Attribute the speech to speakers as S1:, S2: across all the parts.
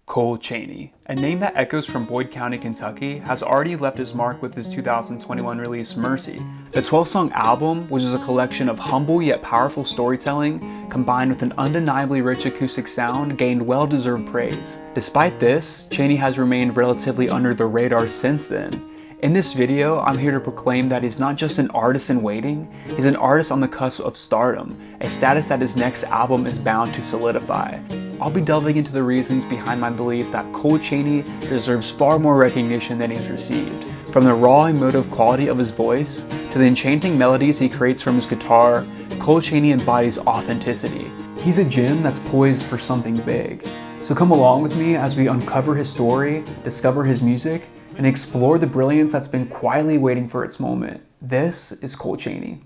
S1: Cole Chaney, a name that echoes from Boyd County, Kentucky, has already left his mark with his 2021 release Mercy. The 12-song album, which is a collection of humble yet powerful storytelling, combined with an undeniably rich acoustic sound, gained well-deserved praise. Despite this, Chaney has remained relatively under the radar since then. In this video, I'm here to proclaim that he's not just an artist in waiting, he's an artist on the cusp of stardom, a status that his next album is bound to solidify. I'll be delving into the reasons behind my belief that Cole Chaney deserves far more recognition than he's received. From the raw emotive quality of his voice, to the enchanting melodies he creates from his guitar, Cole Chaney embodies authenticity. He's a gem that's poised for something big. So come along with me as we uncover his story, discover his music, and explore the brilliance that's been quietly waiting for its moment. This is Cole Chaney.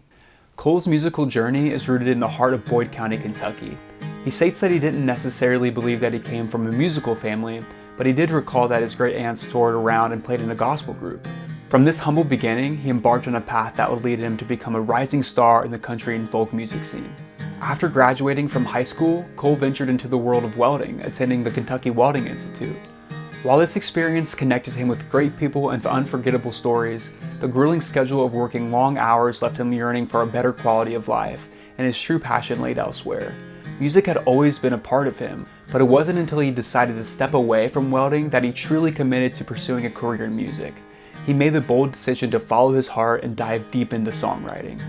S1: Cole's musical journey is rooted in the heart of Boyd County, Kentucky. He states that he didn't necessarily believe that he came from a musical family, but he did recall that his great aunts toured around and played in a gospel group. From this humble beginning, he embarked on a path that would lead him to become a rising star in the country and folk music scene. After graduating from high school, Cole ventured into the world of welding, attending the Kentucky Welding Institute. While this experience connected him with great people and unforgettable stories, the grueling schedule of working long hours left him yearning for a better quality of life, and his true passion laid elsewhere. Music had always been a part of him, but it wasn't until he decided to step away from welding that he truly committed to pursuing a career in music. He made the bold decision to follow his heart and dive deep into songwriting.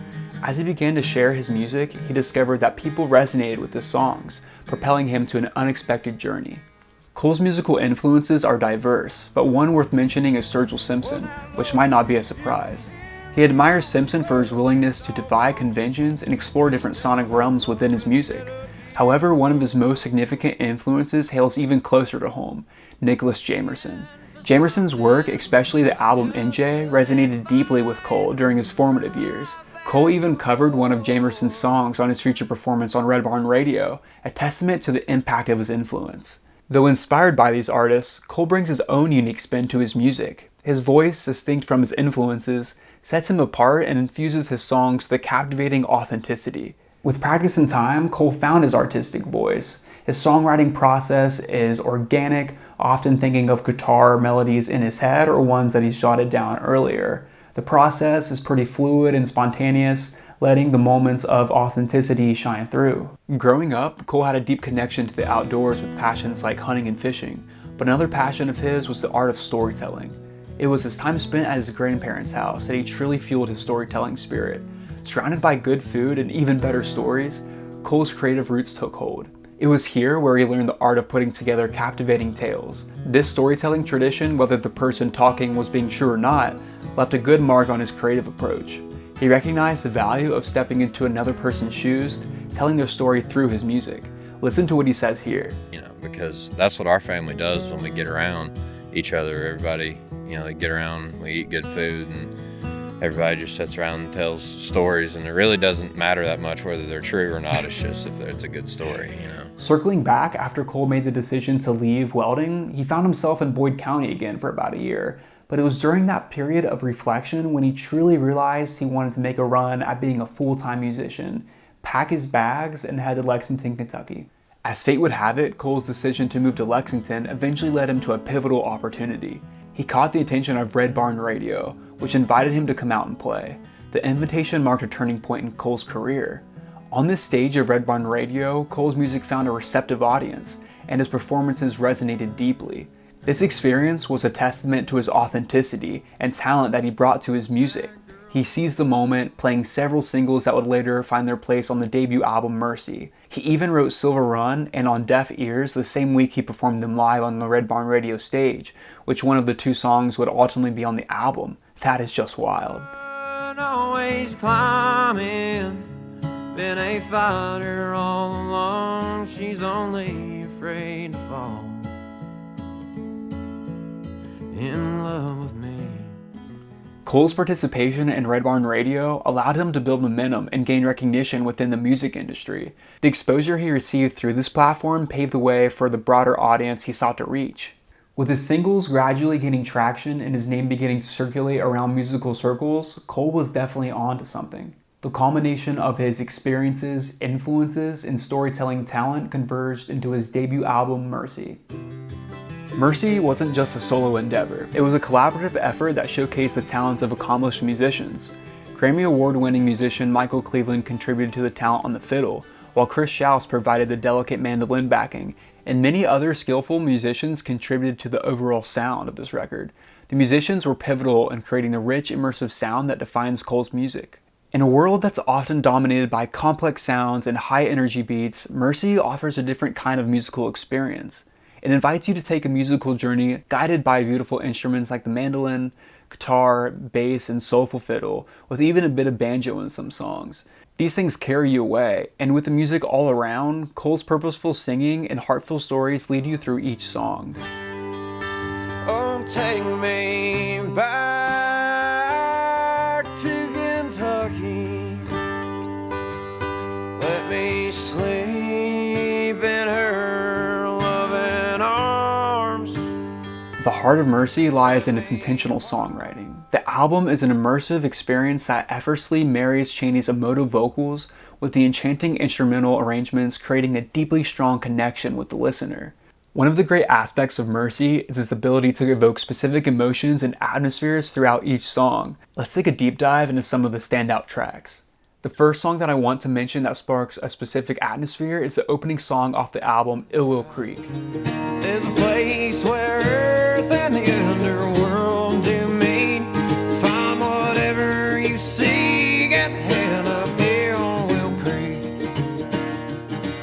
S1: As he began to share his music, he discovered that people resonated with his songs, propelling him to an unexpected journey. Cole's musical influences are diverse, but one worth mentioning is Sturgill Simpson, which might not be a surprise. He admires Simpson for his willingness to defy conventions and explore different sonic realms within his music. However, one of his most significant influences hails even closer to home, Nicholas Jamerson. Jamerson's work, especially the album NJ, resonated deeply with Cole during his formative years. Cole even covered one of Jamerson's songs on his feature performance on Red Barn Radio, a testament to the impact of his influence. Though inspired by these artists, Cole brings his own unique spin to his music. His voice, distinct from his influences, sets him apart and infuses his songs with a captivating authenticity. With practice and time, Cole found his artistic voice. His songwriting process is organic, often thinking of guitar melodies in his head or ones that he's jotted down earlier. The process is pretty fluid and spontaneous, letting the moments of authenticity shine through. Growing up, Cole had a deep connection to the outdoors with passions like hunting and fishing, but another passion of his was the art of storytelling. It was his time spent at his grandparents' house that he truly fueled his storytelling spirit. Surrounded by good food and even better stories, Cole's creative roots took hold. It was here where he learned the art of putting together captivating tales. This storytelling tradition, whether the person talking was being true or not, left a good mark on his creative approach. He recognized the value of stepping into another person's shoes, telling their story through his music. Listen to what he says here.
S2: Because that's what our family does when we get around each other. Everybody, they get around, we eat good food, and everybody just sits around and tells stories, and it really doesn't matter that much whether they're true or not. It's just if it's a good story,
S1: Circling back after Cole made the decision to leave welding, he found himself in Boyd County again for about a year. But it was during that period of reflection when he truly realized he wanted to make a run at being a full-time musician, pack his bags, and head to Lexington, Kentucky. As fate would have it, Cole's decision to move to Lexington eventually led him to a pivotal opportunity. He caught the attention of Red Barn Radio, which invited him to come out and play. The invitation marked a turning point in Cole's career. On this stage of Red Barn Radio, Cole's music found a receptive audience, and his performances resonated deeply. This experience was a testament to his authenticity and talent that he brought to his music. He seized the moment, playing several singles that would later find their place on the debut album Mercy. He even wrote Silver Run and On Deaf Ears the same week he performed them live on the Red Barn Radio stage, which one of the two songs would ultimately be on the album. That is just wild.
S3: Always climbing, been a fighter all along. She's only afraid to fall in love with me.
S1: Cole's participation in Red Barn Radio allowed him to build momentum and gain recognition within the music industry. The exposure he received through this platform paved the way for the broader audience he sought to reach. With his singles gradually gaining traction and his name beginning to circulate around musical circles, Cole was definitely onto something. The culmination of his experiences, influences, and storytelling talent converged into his debut album, Mercy. Mercy wasn't just a solo endeavor, it was a collaborative effort that showcased the talents of accomplished musicians. Grammy Award-winning musician Michael Cleveland contributed to the talent on the fiddle, while Chris Schaus provided the delicate mandolin backing, and many other skillful musicians contributed to the overall sound of this record. The musicians were pivotal in creating the rich, immersive sound that defines Cole's music. In a world that's often dominated by complex sounds and high-energy beats, Mercy offers a different kind of musical experience. It invites you to take a musical journey guided by beautiful instruments like the mandolin, guitar, bass, and soulful fiddle, with even a bit of banjo in some songs. These things carry you away, and with the music all around, Cole's purposeful singing and heartfelt stories lead you through each song.
S3: Oh, take me back to Kentucky. Let me sleep in her loving arms.
S1: The heart of Mercy lies in its intentional songwriting. The album is an immersive experience that effortlessly marries Chaney's emotive vocals with the enchanting instrumental arrangements, creating a deeply strong connection with the listener. One of the great aspects of Mercy is its ability to evoke specific emotions and atmospheres throughout each song. Let's take a deep dive into some of the standout tracks. The first song that I want to mention that sparks a specific atmosphere is the opening song off the album, Ill Will Creek.
S3: There's a place where earth and the underworld do meet. Find whatever you seek at the head of Ill Will Creek.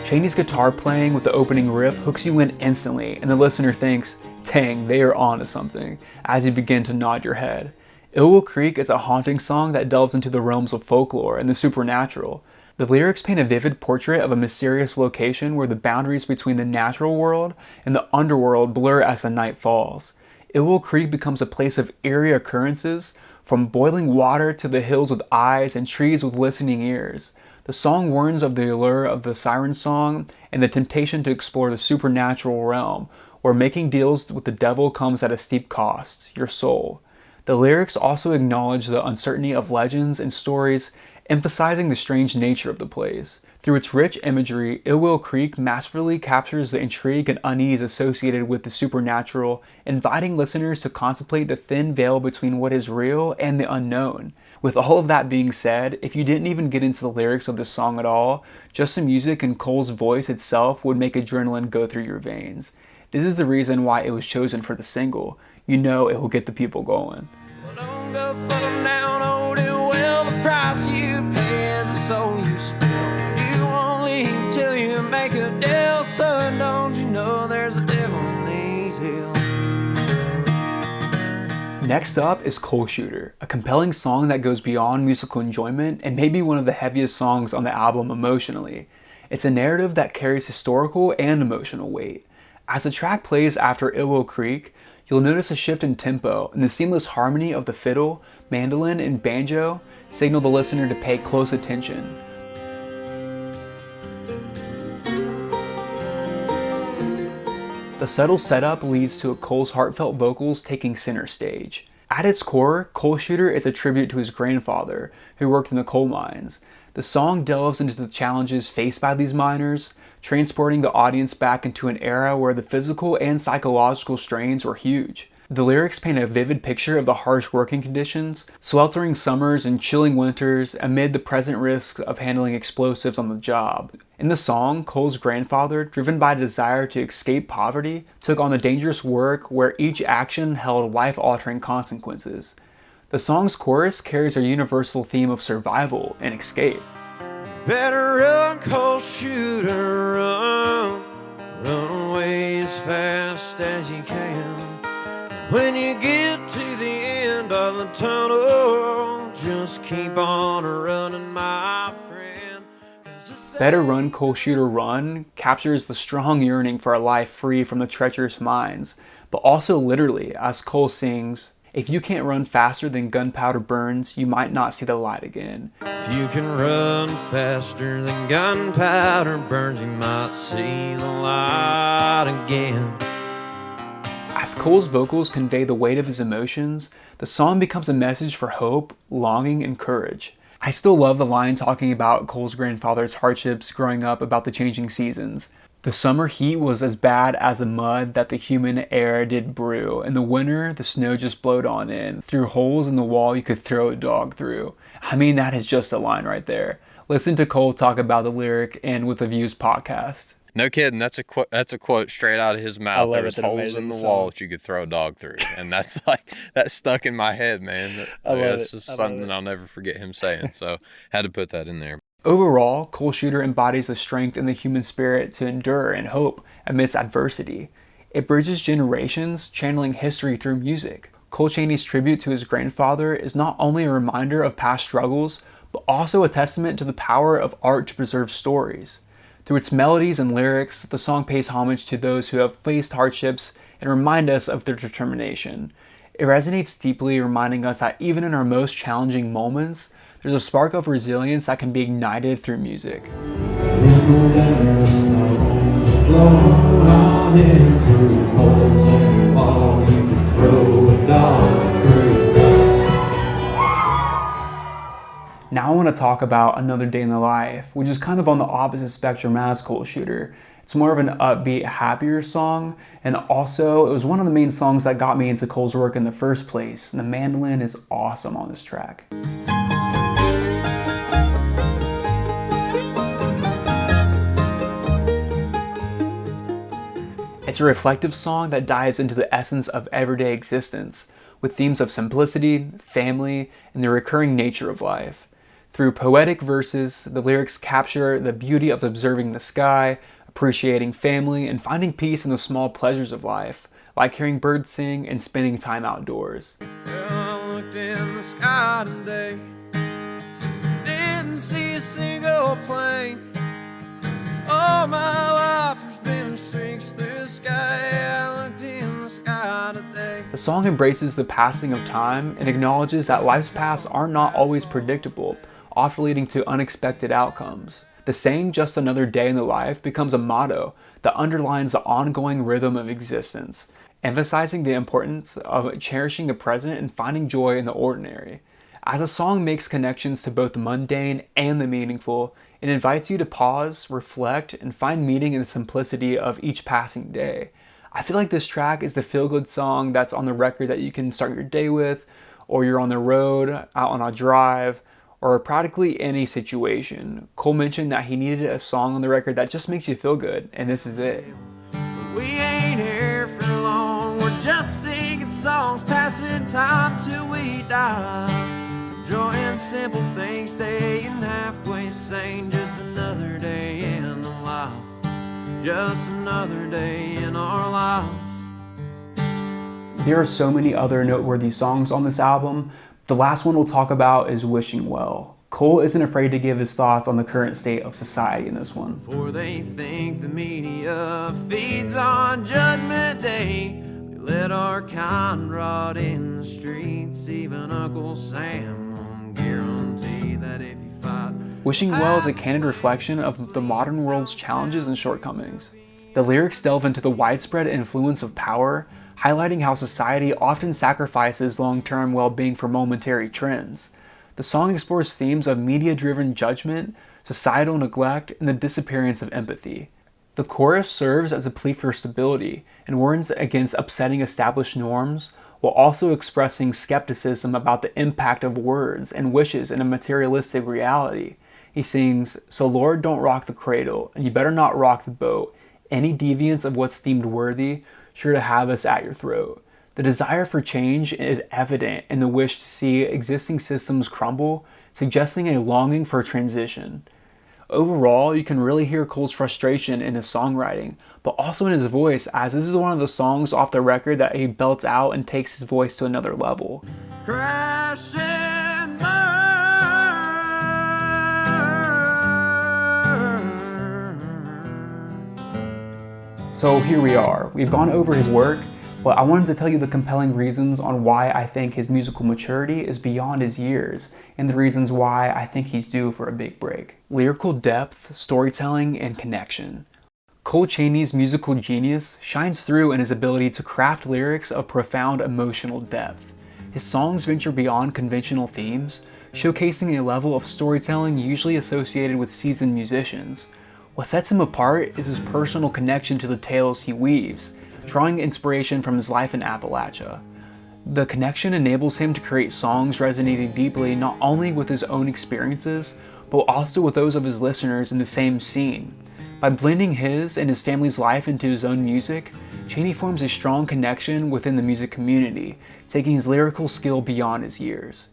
S1: Chaney's guitar playing with the opening riff hooks you in instantly, and the listener thinks, dang, they are on to something, as you begin to nod your head. Ill Will Creek is a haunting song that delves into the realms of folklore and the supernatural. The lyrics paint a vivid portrait of a mysterious location where the boundaries between the natural world and the underworld blur as the night falls. Ill Will Creek becomes a place of eerie occurrences, from boiling water to the hills with eyes and trees with listening ears. The song warns of the allure of the siren song and the temptation to explore the supernatural realm, where making deals with the devil comes at a steep cost, your soul. The lyrics also acknowledge the uncertainty of legends and stories, emphasizing the strange nature of the place. Through its rich imagery, Ill Will Creek masterfully captures the intrigue and unease associated with the supernatural, inviting listeners to contemplate the thin veil between what is real and the unknown. With all of that being said, if you didn't even get into the lyrics of this song at all, just the music and Cole's voice itself would make adrenaline go through your veins. This is the reason why it was chosen for the single. You know it will get the people going.
S3: Well, don't go falling down, old and well, the price you pay is the soul you spill. You won't leave till you make a deal, son, don't you know there's a devil in these hills?
S1: Next up is Coal Shooter, a compelling song that goes beyond musical enjoyment and may be one of the heaviest songs on the album emotionally. It's a narrative that carries historical and emotional weight. As the track plays after Ill Will Creek, you'll notice a shift in tempo, and the seamless harmony of the fiddle, mandolin, and banjo signal the listener to pay close attention. The subtle setup leads to Cole's heartfelt vocals taking center stage. At its core, Coal Shooter is a tribute to his grandfather, who worked in the coal mines. The song delves into the challenges faced by these miners, transporting the audience back into an era where the physical and psychological strains were huge. The lyrics paint a vivid picture of the harsh working conditions, sweltering summers and chilling winters amid the present risks of handling explosives on the job. In the song, Cole's grandfather, driven by a desire to escape poverty, took on the dangerous work where each action held life-altering consequences. The song's chorus carries a universal theme of survival and escape.
S3: Better run, Coal Shooter, run. Run away as fast as you can. When you get to the end of the tunnel, just keep on running, my friend.
S1: Better Run, Coal Shooter, Run captures the strong yearning for a life free from the treacherous mines, but also literally, as Cole sings, "If you can't run faster than gunpowder burns, you might not see the light again."
S3: If you can run faster than gunpowder burns, you might see the light again.
S1: As Cole's vocals convey the weight of his emotions, the song becomes a message for hope, longing, and courage. I still love the line talking about Cole's grandfather's hardships growing up about the changing seasons. The summer heat was as bad as the mud that the human air did brew. In the winter, the snow just blowed on in. Through holes in the wall you could throw a dog through. I mean, that is just a line right there. Listen to Cole talk about the lyric in With the Views podcast.
S2: No kidding. That's a quote. That's a quote straight out of his mouth. There was holes in the wall that you could throw a dog through, and that's like that stuck in my head, man. That's just something I'll never forget him saying. So had to put that in there.
S1: Overall, Coal Shooter embodies the strength in the human spirit to endure and hope amidst adversity. It bridges generations, channeling history through music. Cole Chaney's tribute to his grandfather is not only a reminder of past struggles, but also a testament to the power of art to preserve stories. Through its melodies and lyrics, the song pays homage to those who have faced hardships and remind us of their determination. It resonates deeply, reminding us that even in our most challenging moments, there's a spark of resilience that can be ignited through music. Now I want to talk about Another Day in the Life, which is kind of on the opposite spectrum as Coal Shooter. It's more of an upbeat, happier song, and also it was one of the main songs that got me into Cole's work in the first place. The mandolin is awesome on this track. It's a reflective song that dives into the essence of everyday existence, with themes of simplicity, family, and the recurring nature of life. Through poetic verses, the lyrics capture the beauty of observing the sky, appreciating family, and finding peace in the small pleasures of life, like hearing birds sing and spending time outdoors.
S3: I looked in the sky today, didn't see a single plane. All my life has been streaks through the sky. I looked in the sky today.
S1: The song embraces the passing of time and acknowledges that life's paths are not always predictable, often leading to unexpected outcomes. The saying, "just another day in the life," becomes a motto that underlines the ongoing rhythm of existence, emphasizing the importance of cherishing the present and finding joy in the ordinary. As the song makes connections to both the mundane and the meaningful, it invites you to pause, reflect, and find meaning in the simplicity of each passing day. I feel like this track is the feel-good song that's on the record that you can start your day with, or you're on the road, out on a drive, or practically any situation. Cole mentioned that he needed a song on the record that just makes you feel good, and this is it.
S3: We ain't here for long, we're just singing songs, passing time till we die. Enjoying simple things, staying halfway sane, just another day in the life, just another day in our lives.
S1: There are so many other noteworthy songs on this album. The last one we'll talk about is Wishing Well. Cole isn't afraid to give his thoughts on the current state of society in this one.
S3: For they think the media feeds on Judgment Day. We let our kind rot in the streets, even Uncle Sam won't guarantee that if you fight.
S1: Wishing Well is a candid reflection of the modern world's challenges and shortcomings. The lyrics delve into the widespread influence of power, highlighting how society often sacrifices long-term well-being for momentary trends. The song explores themes of media-driven judgment, societal neglect, and the disappearance of empathy. The chorus serves as a plea for stability and warns against upsetting established norms, while also expressing skepticism about the impact of words and wishes in a materialistic reality. He sings, "So Lord, don't rock the cradle, and you better not rock the boat. Any deviance of what's deemed worthy, sure to have us at your throat." The desire for change is evident in the wish to see existing systems crumble, suggesting a longing for transition. Overall, you can really hear Cole's frustration in his songwriting, but also in his voice, as this is one of the songs off the record that he belts out and takes his voice to another level.
S3: Crash and burn.
S1: So here we are. We've gone over his work, but I wanted to tell you the compelling reasons on why I think his musical maturity is beyond his years, and the reasons why I think he's due for a big break. Lyrical depth, storytelling, and connection. Cole Chaney's musical genius shines through in his ability to craft lyrics of profound emotional depth. His songs venture beyond conventional themes, showcasing a level of storytelling usually associated with seasoned musicians. What sets him apart is his personal connection to the tales he weaves, drawing inspiration from his life in Appalachia. The connection enables him to create songs resonating deeply not only with his own experiences, but also with those of his listeners in the same scene. By blending his and his family's life into his own music, Chaney forms a strong connection within the music community, taking his lyrical skill beyond his years.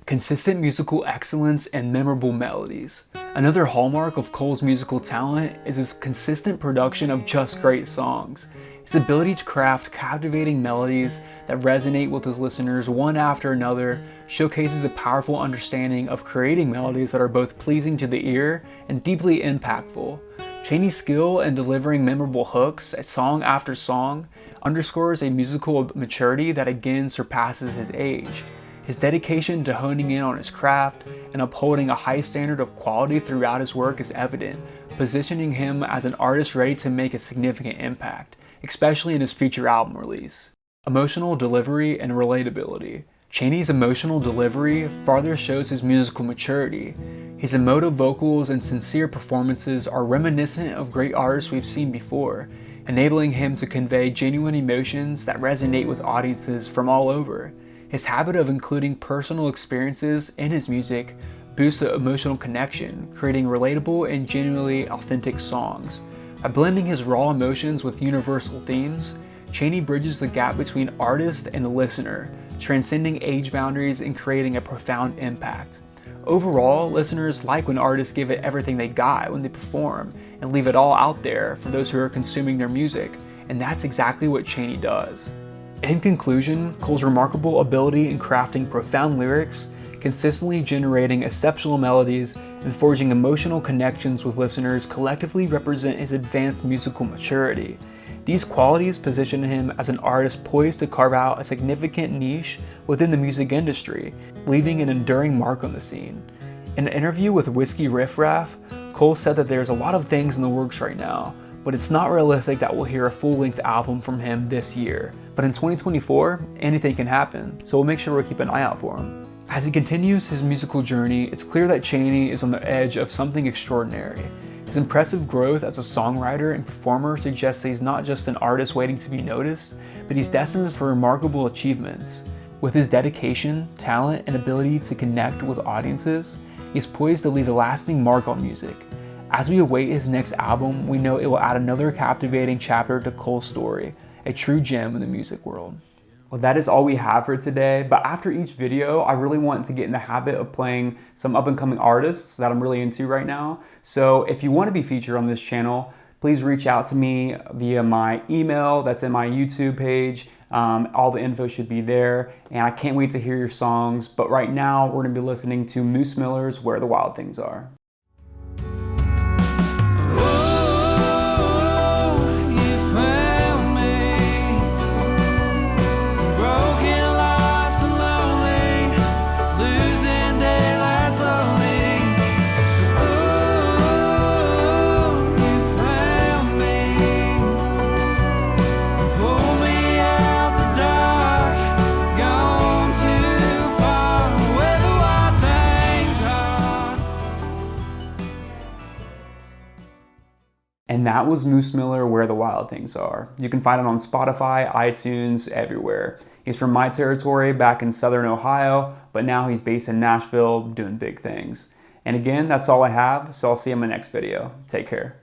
S1: Consistent musical excellence and memorable melodies. Another hallmark of Cole's musical talent is his consistent production of just great songs. His ability to craft captivating melodies that resonate with his listeners one after another showcases a powerful understanding of creating melodies that are both pleasing to the ear and deeply impactful. Chaney's skill in delivering memorable hooks, song after song, underscores a musical maturity that again surpasses his age. His dedication to honing in on his craft and upholding a high standard of quality throughout his work is evident, positioning him as an artist ready to make a significant impact, especially in his future album release. Emotional delivery and relatability. Chaney's emotional delivery farther shows his musical maturity. His emotive vocals and sincere performances are reminiscent of great artists we've seen before, enabling him to convey genuine emotions that resonate with audiences from all over. His habit of including personal experiences in his music boosts the emotional connection, creating relatable and genuinely authentic songs. By blending his raw emotions with universal themes, Chaney bridges the gap between artist and the listener, transcending age boundaries and creating a profound impact. Overall, listeners like when artists give it everything they got when they perform and leave it all out there for those who are consuming their music, and that's exactly what Chaney does. In conclusion, Cole's remarkable ability in crafting profound lyrics, consistently generating exceptional melodies, and forging emotional connections with listeners collectively represent his advanced musical maturity. These qualities position him as an artist poised to carve out a significant niche within the music industry, leaving an enduring mark on the scene. In an interview with Whiskey Riff Raff, Cole said that there's a lot of things in the works right now, but it's not realistic that we'll hear a full-length album from him this year. But in 2024, anything can happen, so we'll make sure we keep an eye out for him. As he continues his musical journey, it's clear that Chaney is on the edge of something extraordinary. His impressive growth as a songwriter and performer suggests that he's not just an artist waiting to be noticed, but he's destined for remarkable achievements. With his dedication, talent, and ability to connect with audiences, he's poised to leave a lasting mark on music. As we await his next album, we know it will add another captivating chapter to Cole's story, a true gem in the music world. Well, that is all we have for today, but after each video, I really want to get in the habit of playing some up-and-coming artists that I'm really into right now. So if you want to be featured on this channel, please reach out to me via my email that's in my YouTube page. All the info should be there, and I can't wait to hear your songs. But right now, we're going to be listening to Moose Miller's Where the Wild Things Are. And that was Moose Miller, Where the Wild Things Are. You can find it on Spotify, iTunes, everywhere. He's from my territory back in Southern Ohio, but now he's based in Nashville doing big things. And again, that's all I have, so I'll see you in my next video. Take care.